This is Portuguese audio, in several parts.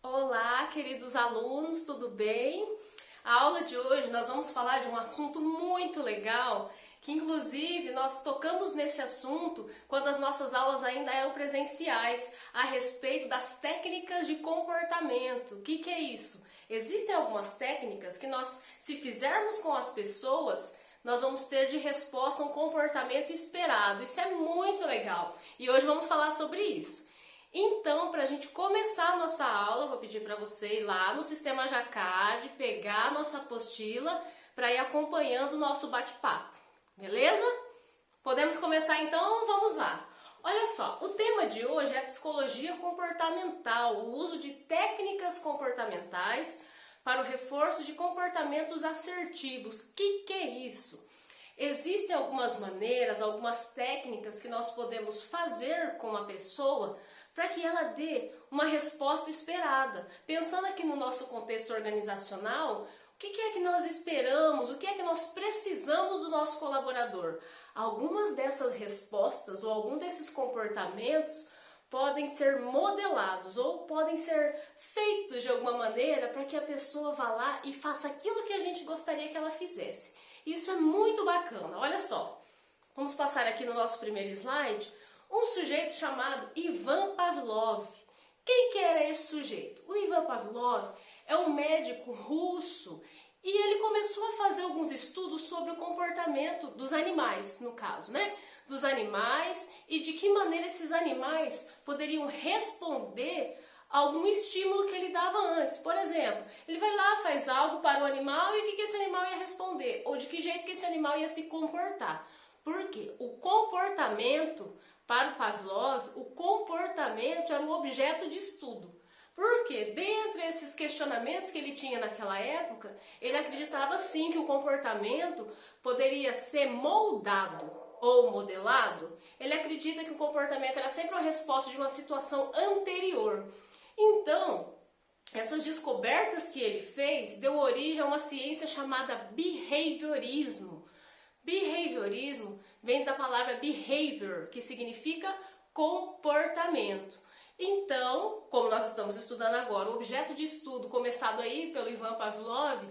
Olá, queridos alunos, tudo bem? A aula de hoje nós vamos falar de um assunto muito legal, que inclusive nós tocamos nesse assunto quando as nossas aulas ainda eram presenciais, a respeito das técnicas de comportamento. O que é isso? Existem algumas técnicas que nós, se fizermos com as pessoas, nós vamos ter de resposta um comportamento esperado. Isso é muito legal e hoje vamos falar sobre isso. Então, para a gente começar a nossa aula, vou pedir para você ir lá no Sistema Jacad, pegar a nossa apostila para ir acompanhando o nosso bate-papo, beleza? Podemos começar então? Vamos lá. Olha só, o tema de hoje é psicologia comportamental, o uso de técnicas comportamentais para o reforço de comportamentos assertivos. O que é isso? Existem algumas maneiras, algumas técnicas que nós podemos fazer com a pessoa para que ela dê uma resposta esperada. Pensando aqui no nosso contexto organizacional, o que é que nós esperamos, o que é que nós precisamos do nosso colaborador? Algumas dessas respostas ou algum desses comportamentos podem ser modelados ou podem ser feitos de alguma maneira para que a pessoa vá lá e faça aquilo que a gente gostaria que ela fizesse. Isso é muito bacana. Olha só, vamos passar aqui no nosso primeiro slide um sujeito chamado Ivan Pavlov. Quem que era esse sujeito? O Ivan Pavlov é um médico russo e ele começou a fazer alguns estudos sobre o comportamento dos animais, no caso, né? Dos animais e de que maneira esses animais poderiam responder a algum estímulo que ele dava antes. Por exemplo, ele vai lá, faz algo para o animal e o que esse animal ia responder? Ou de que jeito que esse animal ia se comportar? Porque o comportamento, para o Pavlov, o comportamento era um objeto de estudo. Porque, dentre esses questionamentos que ele tinha naquela época, ele acreditava sim que o comportamento poderia ser moldado ou modelado. Ele acredita que o comportamento era sempre uma resposta de uma situação anterior. Então, essas descobertas que ele fez deu origem a uma ciência chamada behaviorismo. Behaviorismo vem da palavra behavior, que significa comportamento. Então, como nós estamos estudando agora, o objeto de estudo começado aí pelo Ivan Pavlov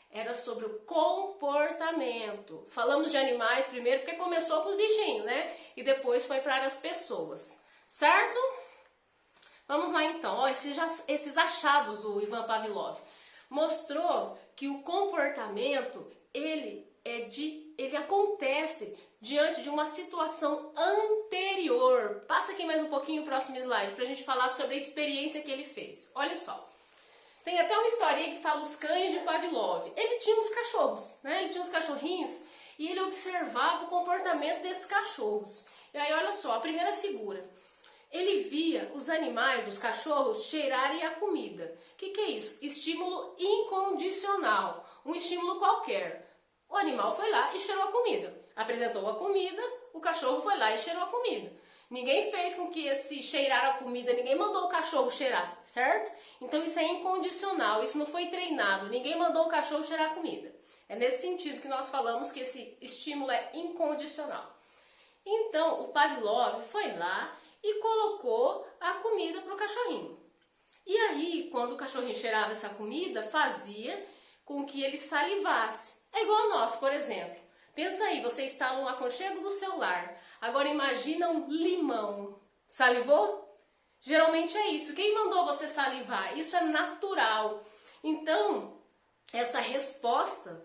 era sobre o comportamento. Falamos de animais primeiro porque começou com os bichinhos, né? E depois foi para as pessoas, certo? Vamos lá então, ó, esses achados do Ivan Pavlov mostrou que o comportamento ele acontece diante de uma situação anterior. Passa aqui mais um pouquinho o próximo slide para a gente falar sobre a experiência que ele fez. Olha só, tem até uma historinha que fala os cães de Pavlov. Ele tinha uns cachorros, né? Ele tinha uns cachorrinhos e ele observava o comportamento desses cachorros. E aí olha só, a primeira figura. Ele via os animais, os cachorros, cheirarem a comida. O que é isso? Estímulo incondicional, um estímulo qualquer. O animal foi lá e cheirou a comida. Apresentou a comida, o cachorro foi lá e cheirou a comida. Ninguém fez com que esse cheirar a comida, ninguém mandou o cachorro cheirar, certo? Então isso é incondicional, isso não foi treinado, ninguém mandou o cachorro cheirar a comida. É nesse sentido que nós falamos que esse estímulo é incondicional. Então o Pavlov foi lá e colocou a comida para o cachorrinho. E aí, quando o cachorrinho cheirava essa comida, fazia com que ele salivasse. É igual a nós, por exemplo. Pensa aí, você está no aconchego do seu lar. Agora imagina um limão. Salivou? Geralmente é isso. Quem mandou você salivar? Isso é natural. Então, essa resposta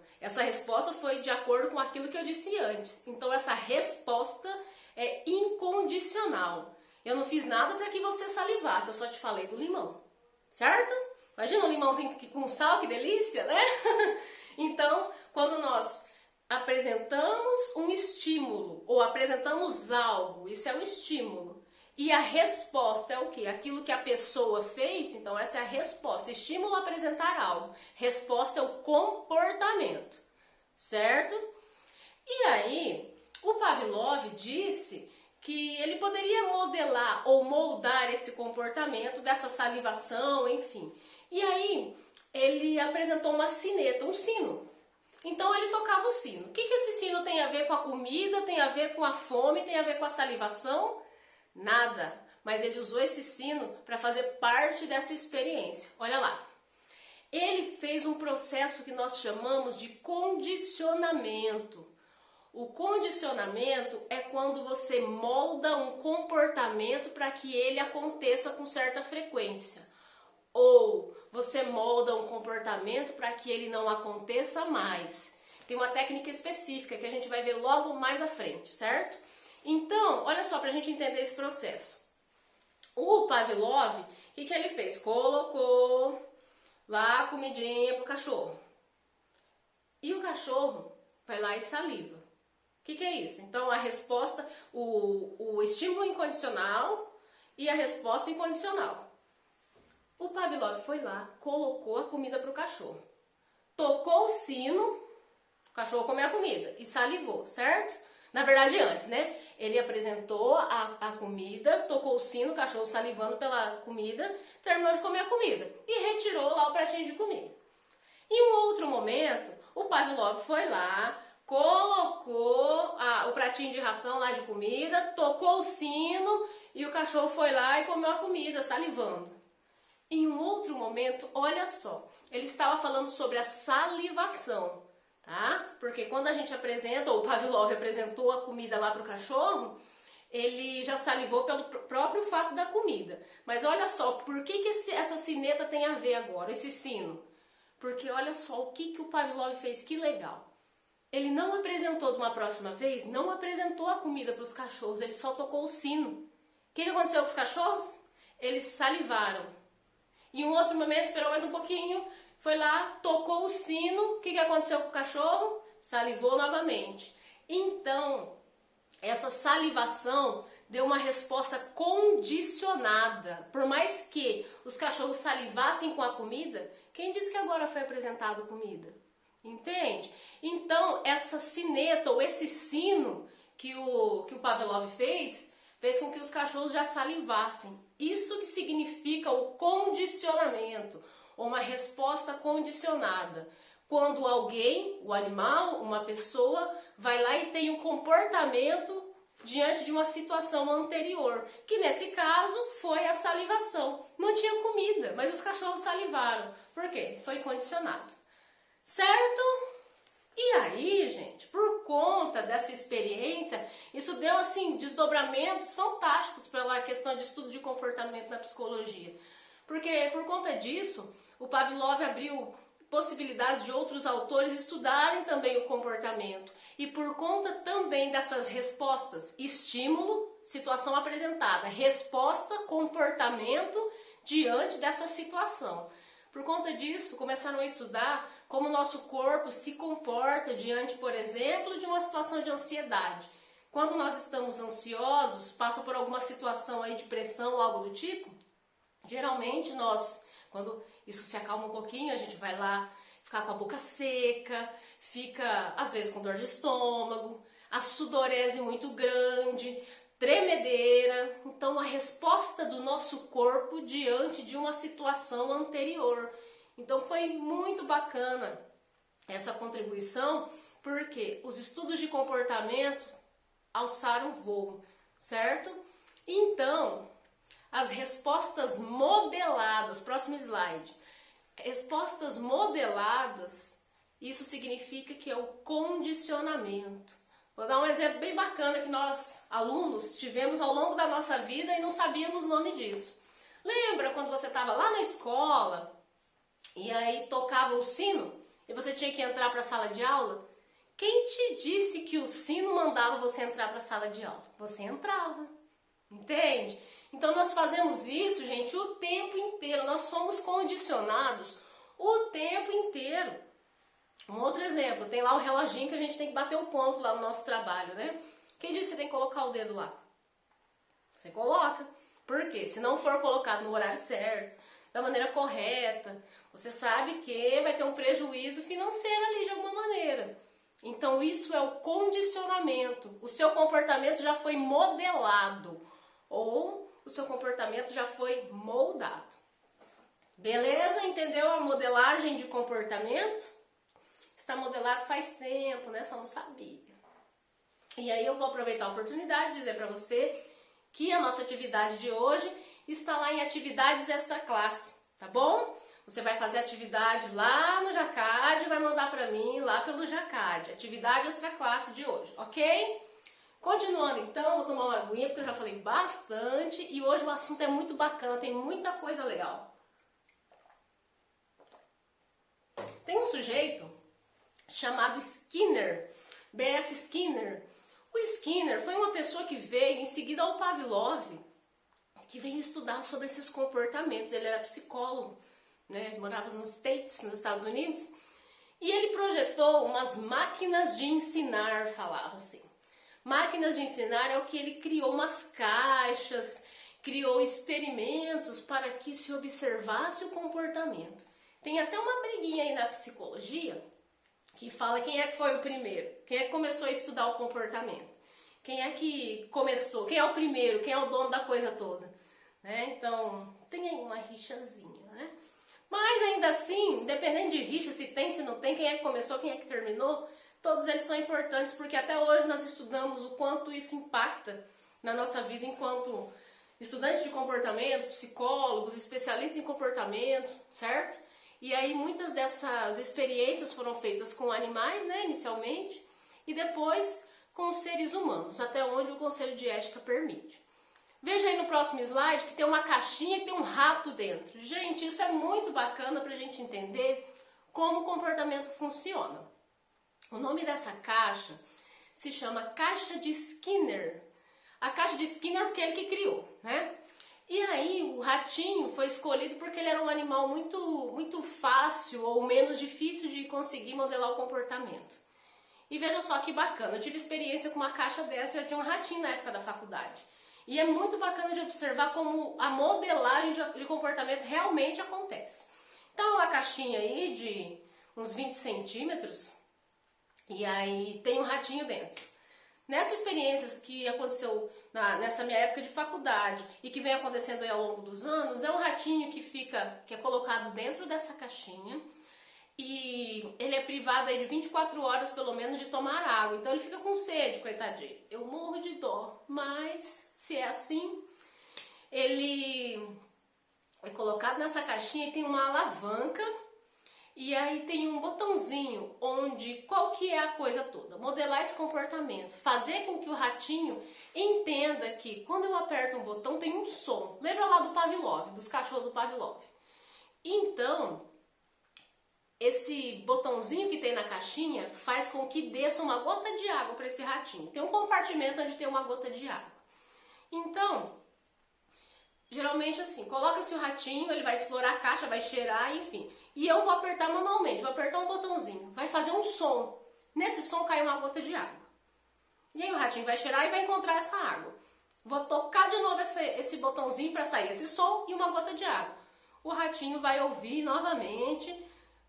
foi de acordo com aquilo que eu disse antes. Então, essa resposta é incondicional. Eu não fiz nada para que você salivasse, eu só te falei do limão, certo? Imagina um limãozinho com sal, que delícia, né? Então, quando nós apresentamos um estímulo ou apresentamos algo, isso é um estímulo. E a resposta é o quê? Aquilo que a pessoa fez, então essa é a resposta. Estímulo a apresentar algo. Resposta é o comportamento, certo? E aí, o Pavlov disse que ele poderia modelar ou moldar esse comportamento dessa salivação, enfim. E aí, ele apresentou uma sineta, um sino. Então ele tocava o sino. O que esse sino tem a ver com a comida, tem a ver com a fome, tem a ver com a salivação? Nada. mas ele usou esse sino para fazer parte dessa experiência. Olha lá. Ele fez um processo que nós chamamos de condicionamento. O condicionamento é quando você molda um comportamento para que ele aconteça com certa frequência. Ou você molda um comportamento para que ele não aconteça mais. Tem uma técnica específica que a gente vai ver logo mais à frente, certo? Então, olha só, para a gente entender esse processo. O Pavlov, o que ele fez? Colocou lá a comidinha pro cachorro. E o cachorro vai lá e saliva. O que é isso? Então, a resposta, o estímulo incondicional e a resposta incondicional. O Pavlov foi lá, colocou a comida pro cachorro. Tocou o sino, o cachorro comeu a comida e salivou, certo? Na verdade, antes, né? Ele apresentou a comida, tocou o sino, o cachorro salivando pela comida, terminou de comer a comida e retirou lá o pratinho de comida. Em um outro momento, o Pavlov foi lá, colocou o pratinho de ração lá de comida, tocou o sino e o cachorro foi lá e comeu a comida, salivando. Em um outro momento, olha só, ele estava falando sobre a salivação. Tá? Porque quando a gente apresenta, ou o Pavlov apresentou a comida lá para o cachorro, ele já salivou pelo próprio fato da comida. Mas olha só, por que essa sineta tem a ver agora, esse sino? Porque olha só o que o Pavlov fez, que legal. Ele não apresentou de uma próxima vez, não apresentou a comida para os cachorros, ele só tocou o sino. O que aconteceu com os cachorros? Eles salivaram. Em um outro momento, esperou mais um pouquinho, foi lá, tocou o sino, o que aconteceu com o cachorro? Salivou novamente. Então, essa salivação deu uma resposta condicionada. Por mais que os cachorros salivassem com a comida, quem disse que agora foi apresentado comida? Entende? Então, essa sineta ou esse sino que o Pavlov fez com que os cachorros já salivassem. Isso que significa o condicionamento, ou uma resposta condicionada. Quando alguém, o animal, uma pessoa, vai lá e tem um comportamento diante de uma situação anterior, que nesse caso foi a salivação. Não tinha comida, mas os cachorros salivaram. Por quê? Foi condicionado. Certo? E aí, gente, por conta dessa experiência, isso deu, assim, desdobramentos fantásticos pela questão de estudo de comportamento na psicologia. Porque, por conta disso, o Pavlov abriu possibilidades de outros autores estudarem também o comportamento. E por conta também dessas respostas, estímulo, situação apresentada, resposta, comportamento diante dessa situação. Por conta disso, começaram a estudar como o nosso corpo se comporta diante, por exemplo, de uma situação de ansiedade. Quando nós estamos ansiosos, passa por alguma situação aí de pressão ou algo do tipo, geralmente nós, quando isso se acalma um pouquinho, a gente vai lá ficar com a boca seca, fica às vezes com dor de estômago, a sudorese muito grande, tremedeira. Então, a resposta do nosso corpo diante de uma situação anterior. Então, foi muito bacana essa contribuição, porque os estudos de comportamento alçaram voo, certo? Então, as respostas modeladas, próximo slide, respostas modeladas, isso significa que é o condicionamento. Vou dar um exemplo bem bacana que nós, alunos, tivemos ao longo da nossa vida e não sabíamos o nome disso. Lembra quando você estava lá na escola e aí tocava o sino e você tinha que entrar para a sala de aula? Quem te disse que o sino mandava você entrar para a sala de aula? Você entrava, entende? Então nós fazemos isso, gente, o tempo inteiro. Nós somos condicionados o tempo inteiro. Um outro exemplo, tem lá o reloginho que a gente tem que bater o ponto lá no nosso trabalho, né? Quem disse que você tem que colocar o dedo lá? Você coloca. Por quê? Se não for colocado no horário certo, da maneira correta, você sabe que vai ter um prejuízo financeiro ali de alguma maneira. Então isso é o condicionamento. O seu comportamento já foi modelado ou o seu comportamento já foi moldado. Beleza? Entendeu a modelagem de comportamento? Está modelado faz tempo, né? Só não sabia. E aí eu vou aproveitar a oportunidade de dizer para você que a nossa atividade de hoje está lá em atividades extra classe, tá bom? Você vai fazer atividade lá no Jacad e vai mandar para mim lá pelo Jacad, atividade extra classe de hoje, ok? Continuando então, vou tomar uma aguinha porque eu já falei bastante e hoje o assunto é muito bacana, tem muita coisa legal. Tem um sujeito chamado Skinner, B.F. Skinner. O Skinner foi uma pessoa que veio em seguida ao Pavlov, que veio estudar sobre esses comportamentos. Ele era psicólogo, né? Ele morava nos States, nos Estados Unidos, e ele projetou umas máquinas de ensinar, falava assim. Máquinas de ensinar é o que ele criou, umas caixas, criou experimentos para que se observasse o comportamento. Tem até uma briguinha aí na psicologia que fala quem é que foi o primeiro, quem é que começou a estudar o comportamento, quem é que começou, quem é o primeiro, quem é o dono da coisa toda, né? Então tem aí uma rixazinha, né? Mas ainda assim, independente de rixa, se tem, se não tem, quem é que começou, quem é que terminou, todos eles são importantes porque até hoje nós estudamos o quanto isso impacta na nossa vida enquanto estudantes de comportamento, psicólogos, especialistas em comportamento, certo? E aí muitas dessas experiências foram feitas com animais, né, inicialmente, e depois com os seres humanos, até onde o Conselho de Ética permite. Veja aí no próximo slide que tem uma caixinha que tem um rato dentro. Gente, isso é muito bacana para a gente entender como o comportamento funciona. O nome dessa caixa se chama Caixa de Skinner. A Caixa de Skinner porque é ele que criou, né? E aí o ratinho foi escolhido porque ele era um animal muito fácil ou menos difícil de conseguir modelar o comportamento. E veja só que bacana, eu tive experiência com uma caixa dessa, eu tinha um ratinho na época da faculdade. E é muito bacana de observar como a modelagem de comportamento realmente acontece. Então é uma caixinha aí de uns 20 centímetros e aí tem um ratinho dentro. Nessas experiências que aconteceu nessa minha época de faculdade e que vem acontecendo aí ao longo dos anos, é um ratinho que é colocado dentro dessa caixinha e ele é privado aí de 24 horas pelo menos de tomar água. Então ele fica com sede, coitadinho. Eu morro de dó, mas se é assim, ele é colocado nessa caixinha e tem uma alavanca. E aí tem um botãozinho onde, qual que é a coisa toda? Modelar esse comportamento, fazer com que o ratinho entenda que quando eu aperto um botão tem um som. Lembra lá do Pavlov, dos cachorros do Pavlov? Então, esse botãozinho que tem na caixinha faz com que desça uma gota de água para esse ratinho. Tem um compartimento onde tem uma gota de água. Então, geralmente assim, coloca-se o ratinho, ele vai explorar a caixa, vai cheirar, enfim. E eu vou apertar manualmente, vou apertar um botãozinho, vai fazer um som. Nesse som cai uma gota de água. E aí o ratinho vai cheirar e vai encontrar essa água. Vou tocar de novo esse botãozinho para sair esse som e uma gota de água. O ratinho vai ouvir novamente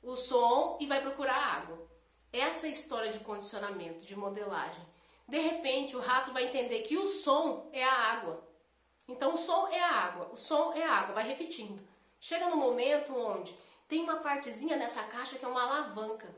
o som e vai procurar água. Essa é a história de condicionamento, de modelagem. De repente o rato vai entender que o som é a água. Então o som é a água, o som é a água, vai repetindo. Chega no momento onde tem uma partezinha nessa caixa que é uma alavanca.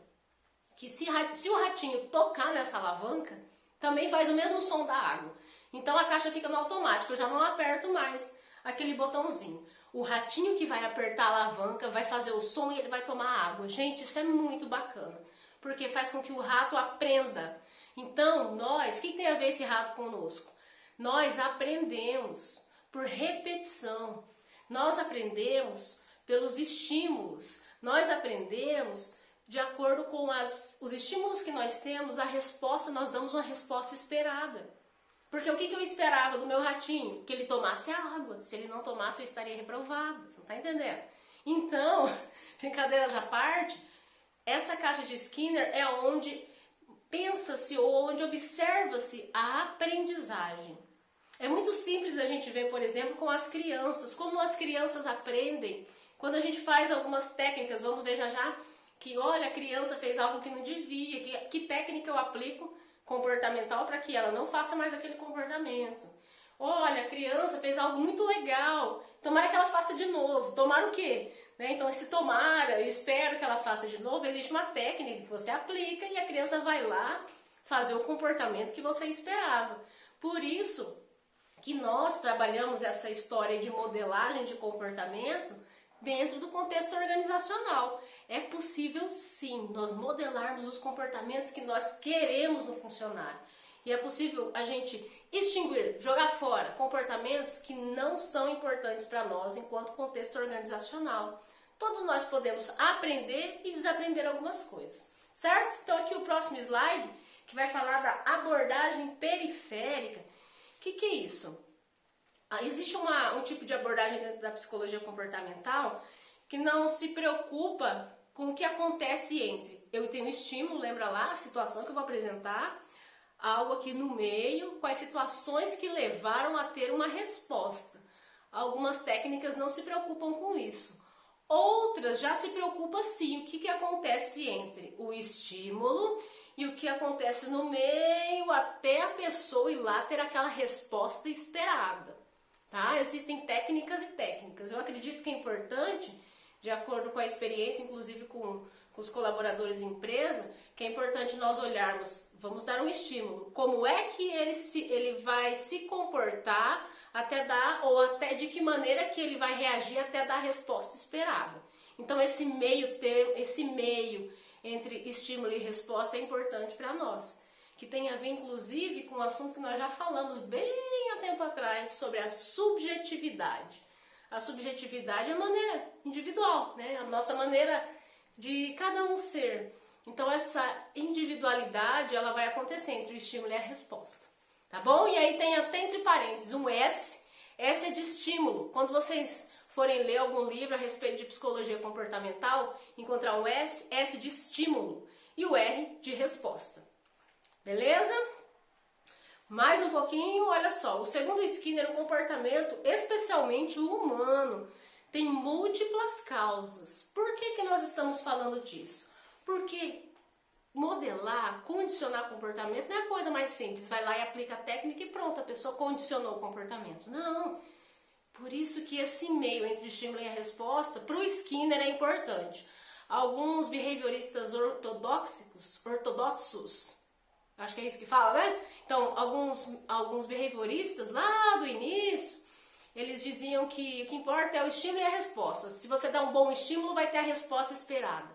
Que se o ratinho tocar nessa alavanca, também faz o mesmo som da água. Então a caixa fica no automático, eu já não aperto mais aquele botãozinho. O ratinho que vai apertar a alavanca vai fazer o som e ele vai tomar água. Gente, isso é muito bacana, porque faz com que o rato aprenda. Então nós, o que tem a ver esse rato conosco? Nós aprendemos por repetição, nós aprendemos pelos estímulos, nós aprendemos de acordo com os estímulos que nós temos, nós damos uma resposta esperada. Porque o que eu esperava do meu ratinho? Que ele tomasse a água, se ele não tomasse eu estaria reprovada, você não está entendendo? Então, brincadeiras à parte, essa caixa de Skinner é onde pensa-se ou onde observa-se a aprendizagem. É muito simples a gente ver, por exemplo, com as crianças, como as crianças aprendem. Quando a gente faz algumas técnicas, vamos ver já que, olha, a criança fez algo que não devia, que técnica eu aplico comportamental para que ela não faça mais aquele comportamento. Olha, a criança fez algo muito legal, tomara que ela faça de novo. Tomara o quê? Então, esse tomara, eu espero que ela faça de novo, existe uma técnica que você aplica e a criança vai lá fazer o comportamento que você esperava. Por isso que nós trabalhamos essa história de modelagem de comportamento dentro do contexto organizacional. É possível sim nós modelarmos os comportamentos que nós queremos no funcionário. E é possível a gente extinguir, jogar fora comportamentos que não são importantes para nós enquanto contexto organizacional. Todos nós podemos aprender e desaprender algumas coisas, certo? Então aqui o próximo slide, que vai falar da abordagem periférica. O que é isso? Existe um tipo de abordagem dentro da psicologia comportamental que não se preocupa com o que acontece entre eu tenho um estímulo, lembra lá a situação que eu vou apresentar, algo aqui no meio, quais situações que levaram a ter uma resposta. Algumas técnicas não se preocupam com isso. Outras já se preocupam sim, o que acontece entre o estímulo e o que acontece no meio até a pessoa ir lá ter aquela resposta esperada. Tá? Existem técnicas e técnicas. Eu acredito que é importante, de acordo com a experiência, inclusive com os colaboradores em empresa, que é importante nós olharmos, vamos dar um estímulo, como é que ele vai se comportar até dar, ou até de que maneira que ele vai reagir até dar a resposta esperada. Então esse meio termo, esse meio entre estímulo e resposta é importante para nós, que tem a ver inclusive com um assunto que nós já falamos bem há tempo atrás, sobre a subjetividade. A subjetividade é a maneira individual, né? A nossa maneira de cada um ser. Então essa individualidade ela vai acontecer entre o estímulo e a resposta, tá bom? E aí tem até entre parênteses um S. S é de estímulo. Quando vocês forem ler algum livro a respeito de psicologia comportamental, encontrar um S de estímulo e o R de resposta. Beleza? Mais um pouquinho, olha só. O segundo Skinner, o comportamento, especialmente o humano, tem múltiplas causas. Por que nós estamos falando disso? Porque modelar, condicionar comportamento não é a coisa mais simples. Vai lá e aplica a técnica e pronto, a pessoa condicionou o comportamento. Não. Por isso que esse meio entre o estímulo e a resposta, para o Skinner, é importante. Alguns behavioristas ortodoxos, acho que é isso que fala, né? Então, alguns behavioristas lá do início, eles diziam que o que importa é o estímulo e a resposta. Se você dá um bom estímulo, vai ter a resposta esperada.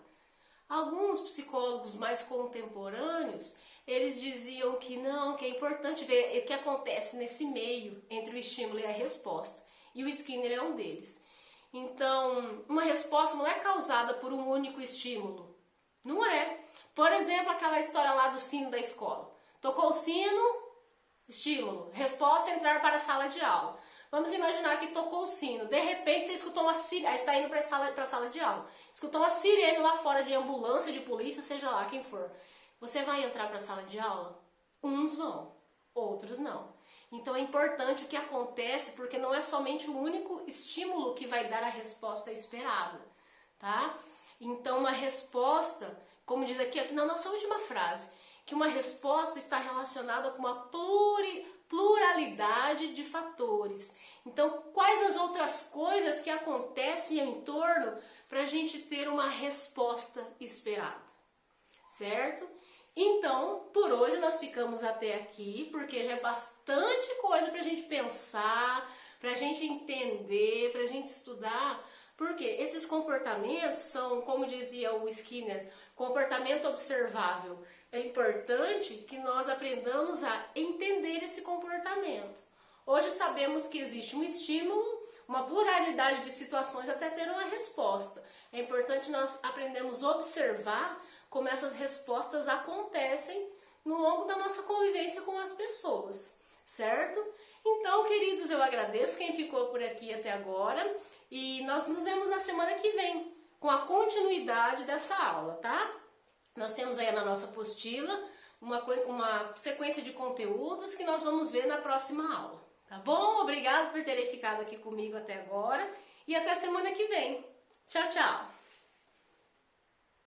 Alguns psicólogos mais contemporâneos, eles diziam que não, que é importante ver o que acontece nesse meio entre o estímulo e a resposta. E o Skinner é um deles. Então, uma resposta não é causada por um único estímulo. Não é. Por exemplo, aquela história lá do sino da escola. Tocou o sino, estímulo. Resposta, entrar para a sala de aula. Vamos imaginar que tocou o sino. De repente, você escutou uma sirene. Aí está indo para a sala de aula. Escutou uma sirene lá fora de ambulância, de polícia, seja lá quem for. Você vai entrar para a sala de aula? Uns vão, outros não. Então é importante o que acontece, porque não é somente o único estímulo que vai dar a resposta esperada, tá? Então uma resposta, como diz aqui na nossa última frase, que uma resposta está relacionada com uma pluralidade de fatores. Então, quais as outras coisas que acontecem em torno para a gente ter uma resposta esperada, certo? Então, por hoje nós ficamos até aqui, porque já é bastante coisa para a gente pensar, para a gente entender, para a gente estudar, porque esses comportamentos são, como dizia o Skinner, comportamento observável. É importante que nós aprendamos a entender esse comportamento. Hoje sabemos que existe um estímulo, uma pluralidade de situações até ter uma resposta. É importante nós aprendermos a observar como essas respostas acontecem no longo da nossa convivência com as pessoas, certo? Então, queridos, eu agradeço quem ficou por aqui até agora e nós nos vemos na semana que vem com a continuidade dessa aula, tá? Nós temos aí na nossa apostila uma sequência de conteúdos que nós vamos ver na próxima aula, tá bom? Obrigado por terem ficado aqui comigo até agora e até semana que vem. Tchau, tchau!